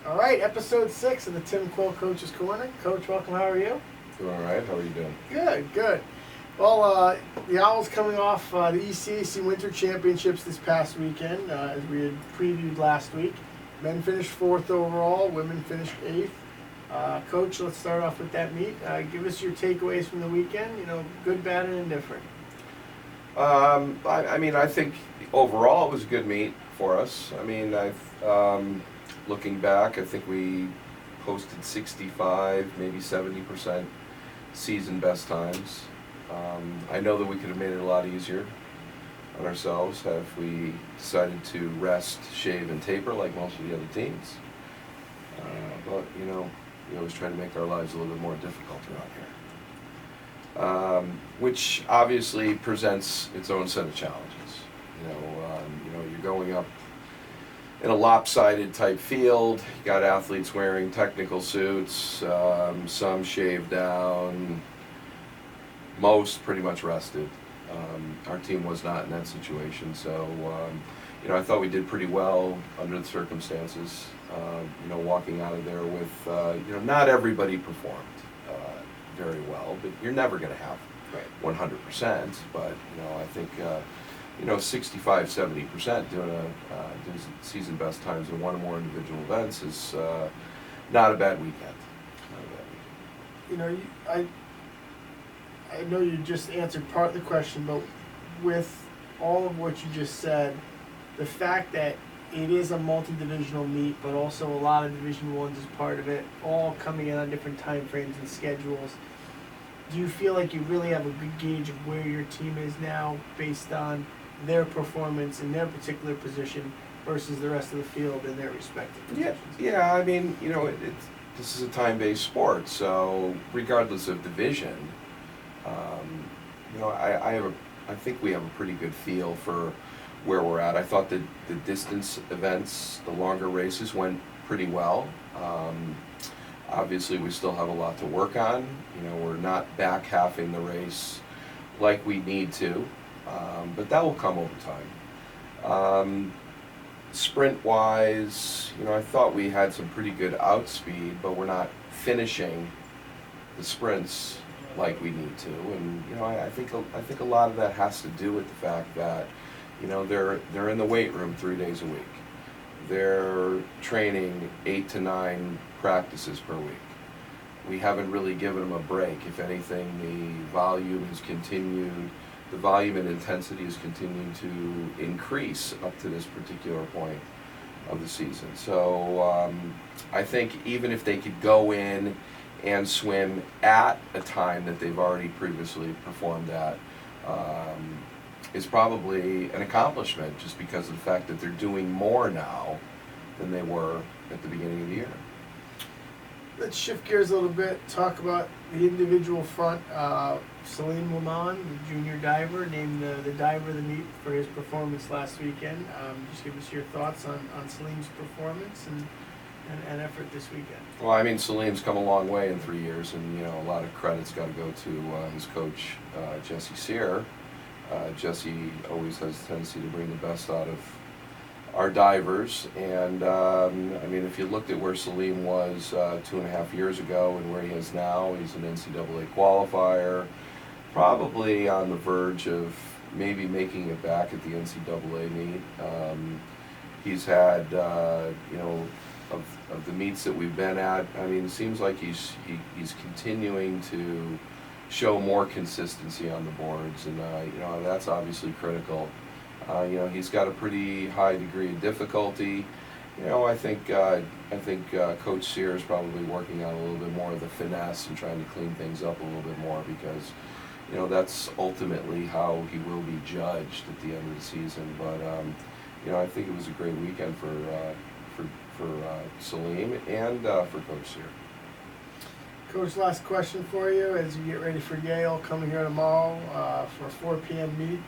All right, episode 6 of the Tim Quill Coach's Corner. Coach, welcome. How are you? Doing all right. How are you doing? Good, good. Well, the Owls coming off the ECAC Winter Championships this past weekend, as we had previewed last week. Men finished 4th overall, women finished 8th. Coach, let's start off with that meet. Give us your takeaways from the weekend, good, bad, and indifferent. I think overall it was a good meet for us. Looking back, I think we posted 65, maybe 70% season best times. I know that we could have made it a lot easier on ourselves if we decided to rest, shave, and taper like most of the other teams. But we always try to make our lives a little bit more difficult around here, which obviously presents its own set of challenges. You're going up in a lopsided type field. You got athletes wearing technical suits, some shaved down, most pretty much rested. Our team was not in that situation, so I thought we did pretty well under the circumstances. Walking out of there with not everybody performed very well, but you're never going to have 100%. But I think 65, 70% doing season best times in one or more individual events is not a bad weekend. I know you just answered part of the question, but with all of what you just said, the fact that it is a multi-divisional meet, but also a lot of Division Ones is part of it, all coming in on different time frames and schedules. Do you feel like you really have a good gauge of where your team is now based on their performance in their particular position versus the rest of the field in their respective positions? Yeah. This is a time-based sport, so regardless of division, I think we have a pretty good feel for where we're at. I thought that the distance events, the longer races, went pretty well. Obviously, we still have a lot to work on. We're not back halving the race like we need to, but that will come over time. Sprint-wise, I thought we had some pretty good outspeed, but we're not finishing the sprints like we need to. And I think a lot of that has to do with the fact that they're in the weight room 3 days a week. They're training 8 to 9 practices per week. We haven't really given them a break. If anything, the volume and intensity has continued to increase up to this particular point of the season. So I think even if they could go in and swim at a time that they've already previously performed at, is probably an accomplishment just because of the fact that they're doing more now than they were at the beginning of the year. Let's shift gears a little bit, talk about the individual front. Salim Lamon, the junior diver, named the diver of the meet for his performance last weekend. Just give us your thoughts on Salim's performance and effort this weekend. Well, Salim's come a long way in 3 years, and a lot of credit's got to go to his coach, Jesse Sear. Jesse always has a tendency to bring the best out of our divers, and if you looked at where Salim was 2.5 years ago and where he is now, he's an NCAA qualifier, probably on the verge of maybe making it back at the NCAA meet. He's had, of the meets that we've been at, it seems like he's continuing to show more consistency on the boards, and that's obviously critical. He's got a pretty high degree of difficulty. I think Coach Sear is probably working on a little bit more of the finesse and trying to clean things up a little bit more because that's ultimately how he will be judged at the end of the season. But I think it was a great weekend for Salim and for Coach Sear. Coach, last question for you as you get ready for Yale coming here tomorrow for a 4 p.m. meet.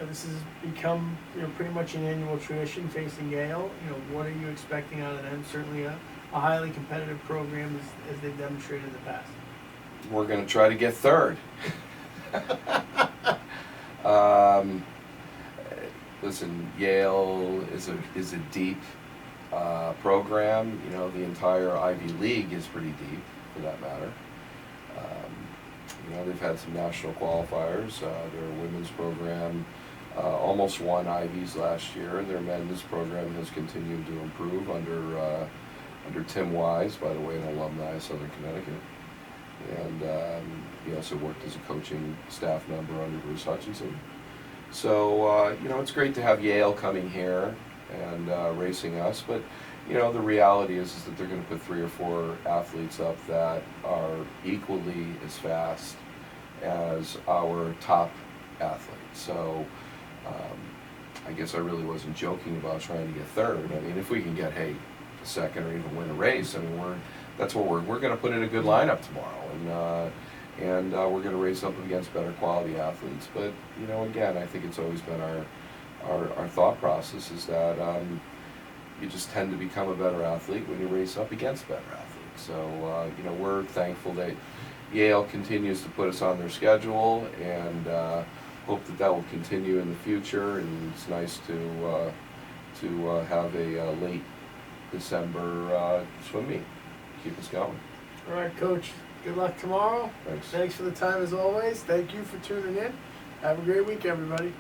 This has become pretty much an annual tradition facing Yale. What are you expecting out of them? Certainly a highly competitive program as they've demonstrated in the past. We're going to try to get third. Listen, Yale is a deep program. You know, the entire Ivy League is pretty deep, for that matter. You know, they've had some national qualifiers. Their women's program almost won Ivies last year. Their men's program has continued to improve under Tim Wise, by the way, an alumni of Southern Connecticut. And he also worked as a coaching staff member under Bruce Hutchinson. So, you know, it's great to have Yale coming here and racing us, but, you know, the reality is that they're going to put 3 or 4 athletes up that are equally as fast as our top athletes. So, I guess I really wasn't joking about trying to get third. I mean, if we can get, hey, a second or even win a race, I mean, that's what we're going to put in a good lineup tomorrow, and we're going to race up against better quality athletes. But, you know, again, I think it's always been our thought process is that you just tend to become a better athlete when you race up against better athletes. So, you know, we're thankful that Yale continues to put us on their schedule, and hope that will continue in the future. And it's nice to have a late December swim meet. Keep us going. All right, Coach. Good luck tomorrow. Thanks. Thanks for the time as always. Thank you for tuning in. Have a great week, everybody.